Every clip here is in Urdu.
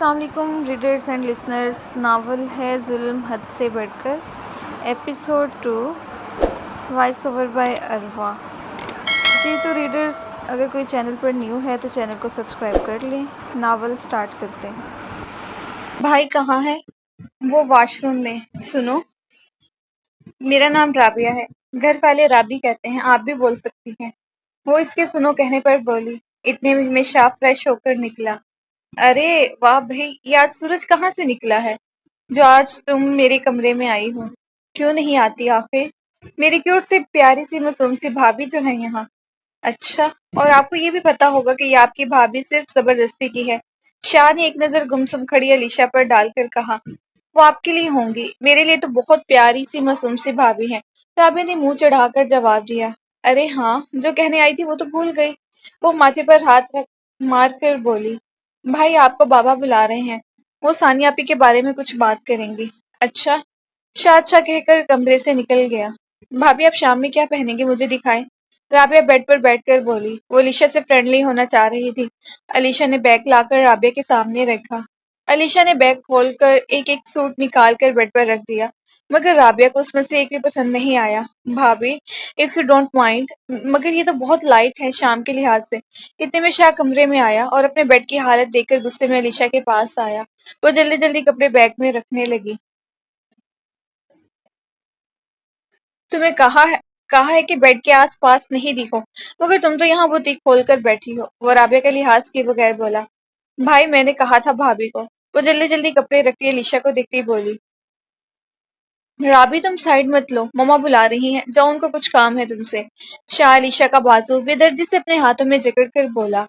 السلام علیکم ریڈرز اینڈ لسنرز. ناول ہے ظلم حد سے بڑھ کر، ایپیسوڈ 2، وائس اوور بائی اروا. جی تو ریڈرز، اگر کوئی چینل پر نیو ہے تو چینل کو سبسکرائب کر لیں. ناول سٹارٹ کرتے ہیں. بھائی کہاں ہے؟ وہ واش روم میں. سنو، میرا نام رابعہ ہے، گھر والے رابی کہتے ہیں، آپ بھی بول سکتی ہیں. وہ اس کے سنو کہنے پر بولی. اتنے میں شاہ فریش ہو کر نکلا. ارے واہ بھائی، یہ آج سورج کہاں سے نکلا ہے جو آج تم میرے کمرے میں آئی ہو؟ کیوں نہیں آتی آخر؟ میری کیوٹ سی پیاری سی معصوم سی بھابھی جو ہے یہاں. اچھا، اور آپ کو یہ بھی پتا ہوگا کہ یہ آپ کی بھابھی صرف زبردستی کی ہے. شاہ نے ایک نظر گمسم کھڑی علیشا پر ڈال کر کہا. وہ آپ کے لیے ہوں گی، میرے لیے تو بہت پیاری سی معصوم سی بھابھی ہے. رابعہ نے منہ چڑھا کر جواب دیا. ارے ہاں، جو کہنے آئی تھی وہ تو بھول گئی. وہ ماتھے پر ہاتھ مار کر بولی. بھائی آپ کو بابا بلا رہے ہیں، وہ ثانیہ آپی کے بارے میں کچھ بات کریں گی. اچھا. شاہ اچھا کہہ کر کمرے سے نکل گیا. بھابھی آپ شام میں کیا پہنیں گے، مجھے دکھائیں. رابعہ بیڈ پر بیٹھ کر بولی. وہ علیشا سے فرینڈلی ہونا چاہ رہی تھی. علیشا نے بیگ لا کر رابعہ کے سامنے رکھا. علیشا نے بیگ کھول کر ایک ایک سوٹ نکال کر بیڈ پر رکھ دیا، مگر رابعہ کو اس میں سے ایک بھی پسند نہیں آیا. بھابھی اف یو ڈونٹ مائنڈ، مگر یہ تو بہت لائٹ ہے شام کے لحاظ سے. اتنے میں شاہ کمرے میں آیا اور اپنے بیڈ کی حالت دیکھ کر غصے میں علیشا کے پاس آیا. وہ جلدی جلدی کپڑے بیگ میں رکھنے لگی. تمہیں کہا ہے کہ بیڈ کے آس پاس نہیں دیکھو، مگر تم تو یہاں بوتیک کھول کر بیٹھی ہو. وہ رابعہ کا لحاظ کیے بغیر بولا. بھائی میں نے کہا تھا بھابھی کو. وہ جلدی جلدی کپڑے رکھتی علیشا کو دیکھتی بولی. رابی تم سائڈ مت لو، مما بلا رہی ہیں، جاؤ ان کو کچھ کام ہے تم سے. شاہ علیشا کا بازو بے دردی سے اپنے ہاتھوں میں جکڑ کر بولا.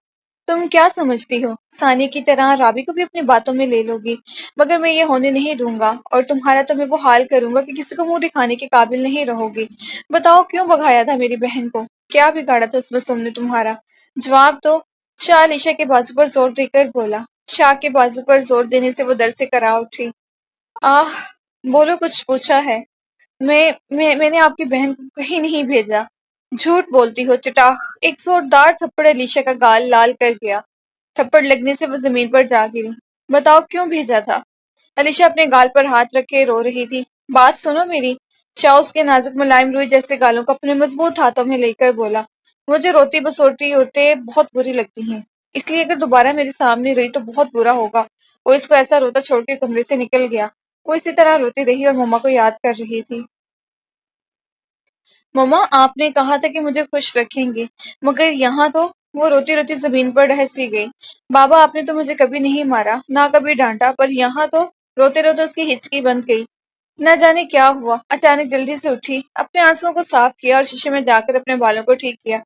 تم کیا سمجھتی ہو، ثانیہ کی طرح رابی کو بھی اپنی باتوں میں لے لو گی؟ مگر میں یہ ہونے نہیں دوں گا، اور تمہارا تو میں وہ حال کروں گا کہ کسی کو منہ دکھانے کے قابل نہیں رہو گی. بتاؤ کیوں بھگایا تھا میری بہن کو؟ کیا بگاڑا تھا اس میں تم نے تمہارا؟ جواب دو. شاہ علیشا کے بازو پر زور دے کر بولا. شاہ کے بازو پر زور دینے سے وہ در سے کرا اٹھی. آہ، بولو، کچھ پوچھا ہے؟ میں نے آپ کی بہن کو کہیں نہیں بھیجا. جھوٹ بولتی ہو چٹاخ. ایک زوردار تھپڑ علیشا کا گال لال کر گیا. تھپڑ لگنے سے وہ زمین پر جا گری. بتاؤ کیوں بھیجا تھا؟ علیشا اپنے گال پر ہاتھ رکھے رو رہی تھی. بات سنو میری. شاہ اس کے نازک ملائم روئی جیسے گالوں کو اپنے مضبوط ہاتھوں میں لے کر بولا. مجھے روتی بسورتی عورتیں بہت بری لگتی ہیں، اس لیے اگر دوبارہ میرے سامنے رہی تو بہت برا ہوگا. وہ اس کو ایسا روتا چھوڑ کے کمرے سے نکل گیا. وہ اسی طرح روتی رہی اور مما کو یاد کر رہی تھی. مما آپ نے کہا تھا کہ مجھے خوش رکھیں گے، مگر یہاں تو… وہ روتی روتی زمین پر ڈھس سی گئی. بابا آپ نے تو مجھے کبھی نہیں مارا، نہ کبھی ڈانٹا، پر یہاں تو… روتے روتے اس کی ہچکی بند گئی. نہ جانے کیا ہوا، اچانک جلدی سے اٹھی، اپنے آنسوؤں کو صاف کیا اور شیشے میں جا کر اپنے بالوں کو ٹھیک کیا.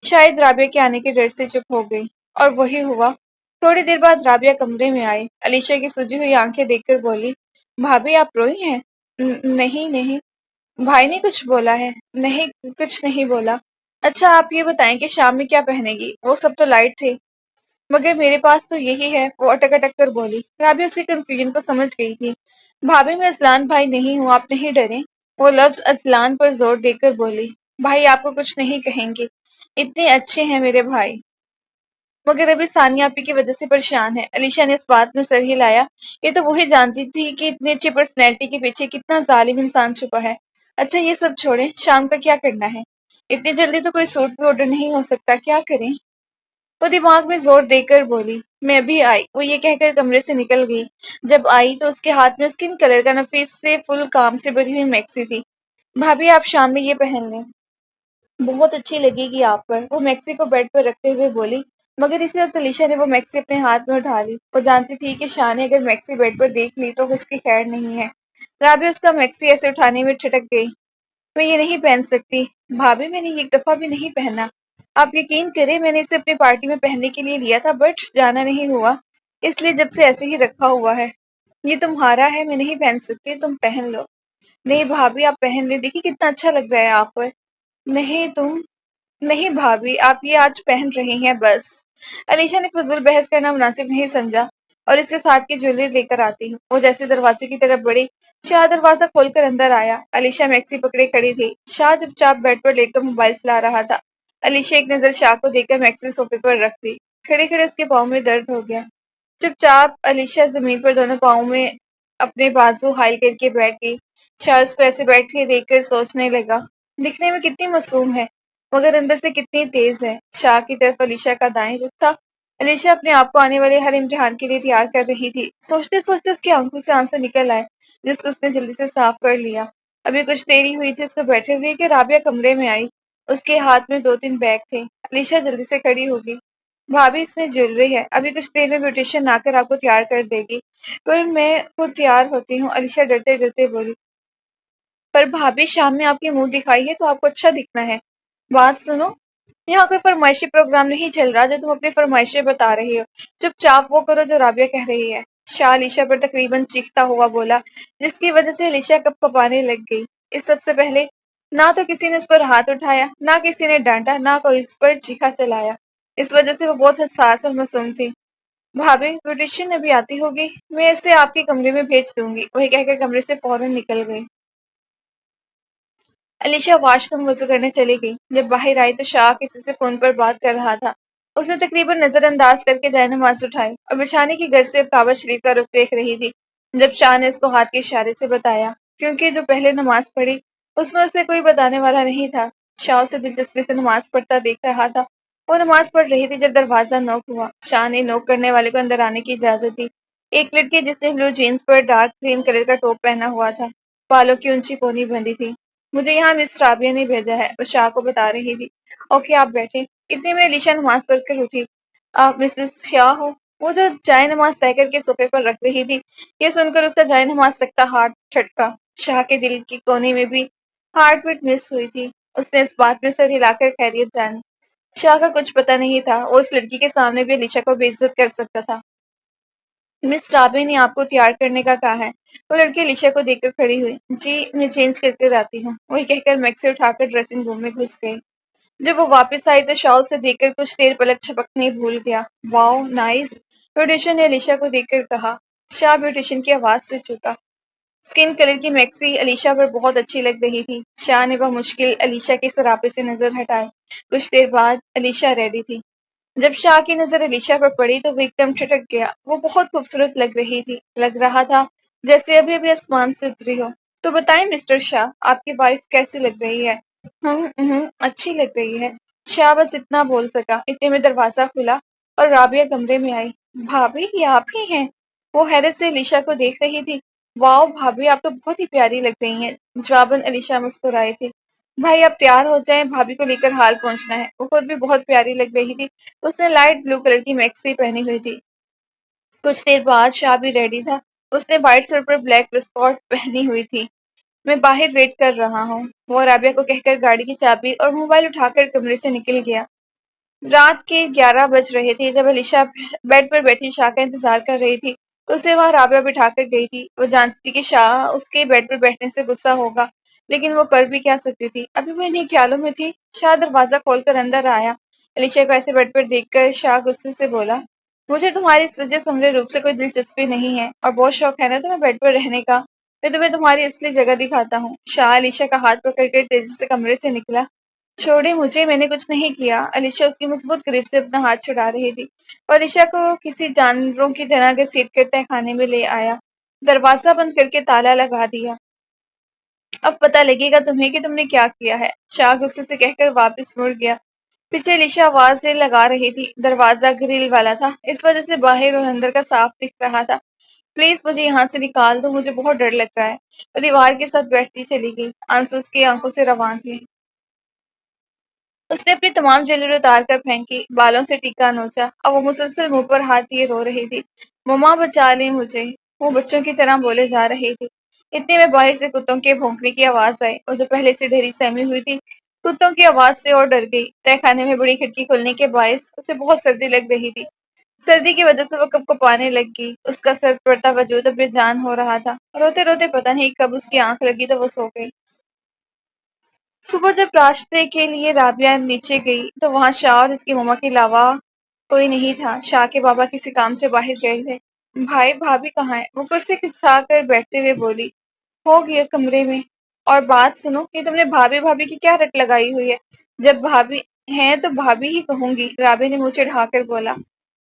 شاید رابعہ کے آنے کے ڈر سے چپ ہو گئی، اور وہی ہوا. تھوڑی دیر بعد رابعہ کمرے میں آئی. علیشا کی سجی ہوئی آنکھیں دیکھ کر بولی. بھابھی آپ روئی ہیں؟ نہیں. بھائی نے کچھ بولا ہے؟ نہیں، کچھ نہیں بولا. اچھا آپ یہ بتائیں کہ شام میں کیا پہنے گی؟ وہ سب تو لائٹ تھے. مگر میرے پاس تو یہی ہے، وہ اٹک اٹک کر بولی. رابعہ اس کی کنفیوژن کو سمجھ گئی تھی. بھابھی میں اذلان بھائی نہیں ہوں، آپ نہیں ڈریں. وہ لفظ اذلان پر زور دے کر بولی. بھائی آپ کو کچھ نہیں کہیں گے، اتنے اچھے ہیں میرے بھائی. مگر ابھی ثانیہ آپی کی وجہ سے پریشان ہے. علیشا نے اس بات میں سر ہلایا. یہ تو وہی جانتی تھی کہ اتنی اچھی پرسنالٹی کے پیچھے کتنا ظالم انسان چھپا ہے. اچھا یہ سب چھوڑیں، شام کا کیا کرنا ہے؟ اتنی جلدی تو کوئی سوٹ بھی آرڈر نہیں ہو سکتا، کیا کریں؟ وہ دماغ میں زور دے کر بولی. میں بھی آئی. وہ یہ کہہ کر کمرے سے نکل گئی. جب آئی تو اس کے ہاتھ میں اسکن کلر کا نفیس سے فل کام سے بھری ہوئی میکسی تھی. بھابھی آپ شام میں یہ پہن لیں، بہت اچھی لگے گی آپ پر. وہ میکسی کو بیڈ پر رکھتے ہوئے بولی. مگر اسی وقت علیشا نے وہ میکسی اپنے ہاتھ میں اٹھا لی. وہ جانتی تھی کہ شاہ نے اگر میکسی بیڈ پر دیکھ لی تو اس کی خیر نہیں ہے. رابعہ اس کا میکسی ایسے اٹھانے میں ٹھٹک گئی. میں یہ نہیں پہن سکتی. بھابھی میں نے ایک دفعہ بھی نہیں پہنا. آپ یقین کریں میں نے اسے اپنی پارٹی میں پہننے کے لیے لیا تھا، بٹ جانا نہیں ہوا، اس لیے جب سے ایسے ہی رکھا ہوا ہے. یہ تمہارا ہے، میں نہیں پہن سکتی، تم پہن لو. نہیں بھابھی آپ پہن لیں، دیکھیے کتنا اچھا لگ رہا ہے آپ پر. نہیں تم… نہیں بھابھی آپ یہ آج پہن رہی ہیں بس. علیشا نے فضول بحث کرنا مناسب نہیں سمجھا اور اس کے ساتھ کی جویلری لے کر آتی ہوں. وہ جیسے دروازے کی طرف بڑھی. شاہ دروازہ کھول کر اندر آیا. علیشا میکسی پکڑے کھڑی تھی. شاہ چپ چاپ بیڈ پر لیٹ کر موبائل چلا رہا تھا. علیشا ایک نظر شاہ کو دیکھ کر میکسی صوفے پر رکھ دی. کھڑے کھڑے اس کے پاؤں میں درد ہو گیا. چپ چاپ علیشا زمین پر دونوں پاؤں میں اپنے بازو حائل کر کے بیٹھ گئی۔ شاہ اس کو ایسے بیٹھے دیکھ کر سوچنے لگا، دکھنے میں کتنی معصوم ہے مگر اندر سے کتنی تیز ہے۔ شاہ کی طرف علیشا کا دائیں رخ تھا۔ علیشا اپنے آپ کو آنے والے ہر امتحان کے لیے تیار کر رہی تھی۔ سوچتے سوچتے اس کی آنکھوں سے آنسو نکل آئے، جس کو اس نے جلدی سے صاف کر لیا۔ ابھی کچھ دیر ہی ہوئی تھی اس کو بیٹھے ہوئے کہ رابعہ کمرے میں آئی۔ اس کے ہاتھ میں 2-3 بیگ تھے۔ علیشا جلدی سے کھڑی ہوگی۔ بھابھی اس میں جیولری ہے، ابھی کچھ دیر میں بیوٹیشین آ کر آپ کو تیار کر دے گی۔ پر میں خود تیار ہوتی ہوں، علیشا ڈرتے ڈرتے بولی۔ پر بھابھی شام میں آپ کے منہ دکھائی ہے تو آپ کو اچھا دکھنا ہے۔ بات سنو، یہاں کوئی فرمائشی پروگرام نہیں چل رہا جو تم اپنی فرمائشیں بتا رہی ہو، چپ چاپ وہ کرو جو رابعہ کہہ رہی ہے۔ شاہ علیشا پر تقریباً چیختا ہوا بولا، جس کی وجہ سے علیشا کپ کپانے لگ گئی۔ اس سب سے پہلے نہ تو کسی نے اس پر ہاتھ اٹھایا، نہ کسی نے ڈانٹا، نہ کوئی اس پر چیخا چلایا۔ اس وجہ سے وہ بہت حساس اور معصوم تھی۔ بھابھی بیوٹیشین ابھی آتی ہوگی، میں اسے آپ کے کمرے میں بھیج دوں گی، وہی کہہ کر کمرے سے فوراً نکل گئی۔ علیشا واش روم وضو کرنے چلی گئی۔ جب باہر آئی تو شاہ کسی سے فون پر بات کر رہا تھا۔ اس نے تقریباً نظر انداز کر کے جائے نماز اٹھائی اور بچھانے کی گرد سے کعبہ شریف کا رخ دیکھ رہی تھی۔ جب شاہ نے اس کو ہاتھ کے اشارے سے بتایا، کیونکہ جو پہلے نماز پڑھی اس میں اسے کوئی بتانے والا نہیں تھا۔ شاہ اسے دلچسپی سے نماز پڑھتا دیکھ رہا تھا۔ وہ نماز پڑھ رہی تھی جب دروازہ نوک ہوا۔ شاہ نے نوک کرنے والے کو اندر آنے کی اجازت دی۔ ایک لڑکی جس نے بلو جینس پر ڈارک گرین کلر کا ٹاپ پہنا ہوا تھا، بالوں کی اونچی پونی بندی تھی۔ مجھے یہاں مس رابعہ نے بھیجا ہے، وہ شاہ کو بتا رہی تھی۔ اوکے آپ بیٹھے۔ اتنے میں علیشا نماز پڑھ کر اٹھی۔ آپ مسز شاہ ہو؟ وہ جو جائے نماز طے کر کے صوفے پر رکھ رہی تھی، یہ سن کر اس کا جائے نماز رکھتا ہاتھ ٹھٹکا۔ شاہ کے دل کی کونے میں بھی ہارٹ بیٹ مس ہوئی تھی۔ اس نے اس بات میں سر ہلا کر خیریت جانی۔ شاہ کا کچھ پتہ نہیں تھا وہ اس لڑکی کے سامنے بھی علیشا کو بے عزت کر سکتا تھا۔ مس رابعہ نے آپ کو تیار کرنے کا کہا ہے۔ وہ لڑکی علیشا کو دیکھ کر کھڑی ہوئی۔ جی میں چینج کر کر آتی ہوں، وہی کہہ کر میکسی اٹھا کر ڈریسنگ روم میں گھس گئی۔ جب وہ واپس آئی تو شاہ اسے دیکھ کر کچھ دیر پلک جھپکنے بھول گیا۔ واؤ نائس، بیوٹیشین نے علیشا کو دیکھ کر کہا۔ شاہ بیوٹیشین کی آواز سے چکا۔ اسکن کلر کی میکسی علیشا پر بہت اچھی لگ رہی تھی۔ شاہ نے بمشکل علیشا کے سراپے سے نظر ہٹائی۔ کچھ دیر بعد علیشا ریڈی تھی۔ جب شاہ کی نظر علیشا پر پڑی تو وہ ایک دم ٹھٹک گیا۔ وہ بہت خوبصورت لگ رہی تھی، لگ رہا تھا جیسے ابھی ابھی آسمان سے اتری ہو۔ تو بتائیں مسٹر شاہ، آپ کی وائف کیسی لگ رہی ہے؟ اچھی لگ رہی ہے۔ شاہ بس اتنا بول سکا۔ اتنے میں دروازہ کھلا اور رابعہ کمرے میں آئی۔ بھابھی یہ آپ ہی ہیں؟ وہ حیرت سے علیشا کو دیکھ رہی تھی۔ واؤ بھابھی آپ تو بہت ہی پیاری لگ رہی ہیں۔ جواباً علیشا مسکرائی تھی۔ بھائی آپ تیار ہو جائیں، بھابھی کو لے کر حال پہنچنا ہے۔ وہ خود بھی بہت پیاری لگ رہی تھی۔ اس نے لائٹ بلو کلر کی میکسی پہنی ہوئی تھی۔ کچھ دیر بعد شاہ بھی ریڈی تھا۔ اس نے وائٹ سر پر بلیک وسکارٹ پہنی ہوئی تھی۔ میں باہر ویٹ کر رہا ہوں، وہ رابعہ کو کہہ کر گاڑی کی چابی اور موبائل اٹھا کر کمرے سے نکل گیا۔ رات کے 11 بج رہے تھے جب علیشا بیڈ پر بیٹھی شاہ کا انتظار کر رہی تھی تو اسے وہاں رابعہ بٹھا کر گئی تھی۔ وہ جانتی تھی کہ شاہ اس کے بیڈ پر بیٹھنے سے غصہ ہوگا، لیکن وہ کر بھی کیا سکتی تھی، ابھی وہ انہیں خیالوں میں تھی۔ شاہ دروازہ کھول کر اندر آیا۔ علیشا کو ایسے بیڈ پر دیکھ کر شاہ غصے سے بولا، مجھے تمہاری سجے سنورے روپ سے کوئی دلچسپی نہیں ہے، اور بہت شوق ہے نا تمہیں بیڈ پر رہنے کا، میں تمہیں تمہاری اصلی جگہ دکھاتا ہوں۔ شاہ علیشا کا ہاتھ پکڑ کر تیزی سے کمرے سے نکلا۔ چھوڑے مجھے، میں نے کچھ نہیں کیا۔ علیشا اس کی مضبوط گرفت سے اپنا ہاتھ چھڑا رہی تھی اور علیشا کو کسی جانوروں کی طرح گھسیٹ کر تہہ خانے میں لے آیا۔ دروازہ بند کر کے تالا لگا دیا۔ اب پتہ لگے گا تمہیں کہ تم نے کیا کیا ہے، شاہ غصے سے کہہ کر واپس مڑ گیا۔ پیچھے علیشا آوازیں لگا رہی تھی۔ دروازہ گرل والا تھا، اس وجہ سے باہر اور اندر کا صاف دکھ رہا تھا۔ پلیز مجھے یہاں سے نکال دو، مجھے بہت ڈر لگ رہا ہے۔ وہ دیوار کے ساتھ بیٹھتی چلی گئی، آنسو اس کی آنکھوں سے رواں تھے۔ اس نے اپنی تمام جیولری اتار کر پھینکی، بالوں سے ٹیکا نوچا، اب وہ مسلسل منہ پر ہاتھ دیے رو رہی تھی۔ مما بچا لیں مجھے، وہ بچوں کی طرح بولے جا رہی تھی۔ اتنے میں باہر سے کتوں کے بھونکنے کی آواز آئی اور جو پہلے سے ڈری سہمی ہوئی تھی کتوں کی آواز سے اور ڈر گئی۔ تہہ خانے میں بڑی کھڑکی کھلنے کے باعث اسے بہت سردی لگ رہی تھی۔ سردی کی وجہ سے وہ کپ کپانے لگ گئی۔ اس کا سر پڑتا وجود اب بے جان ہو رہا تھا۔ روتے روتے پتہ نہیں کب اس کی آنکھ لگی تو وہ سو گئی۔ صبح جب ناشتے کے لیے رابعہ نیچے گئی تو وہاں شاہ اور اس کی مما کے علاوہ کوئی نہیں تھا۔ شاہ کے بابا کسی کام سے باہر گئے تھے۔ بھائی بھابھی کہاں ہے؟ وہ کرسی کھسا کر بیٹھتے ہوئے بولی۔ ہو گیا کمرے میں۔ اور بات سنو، یہ تم نے بھابھی بھابھی کی کیا رٹ لگائی ہوئی ہے؟ جب بھابھی ہیں تو بھابھی ہی کہوں گی، رابعہ نے منہ چڑھا کر بولا۔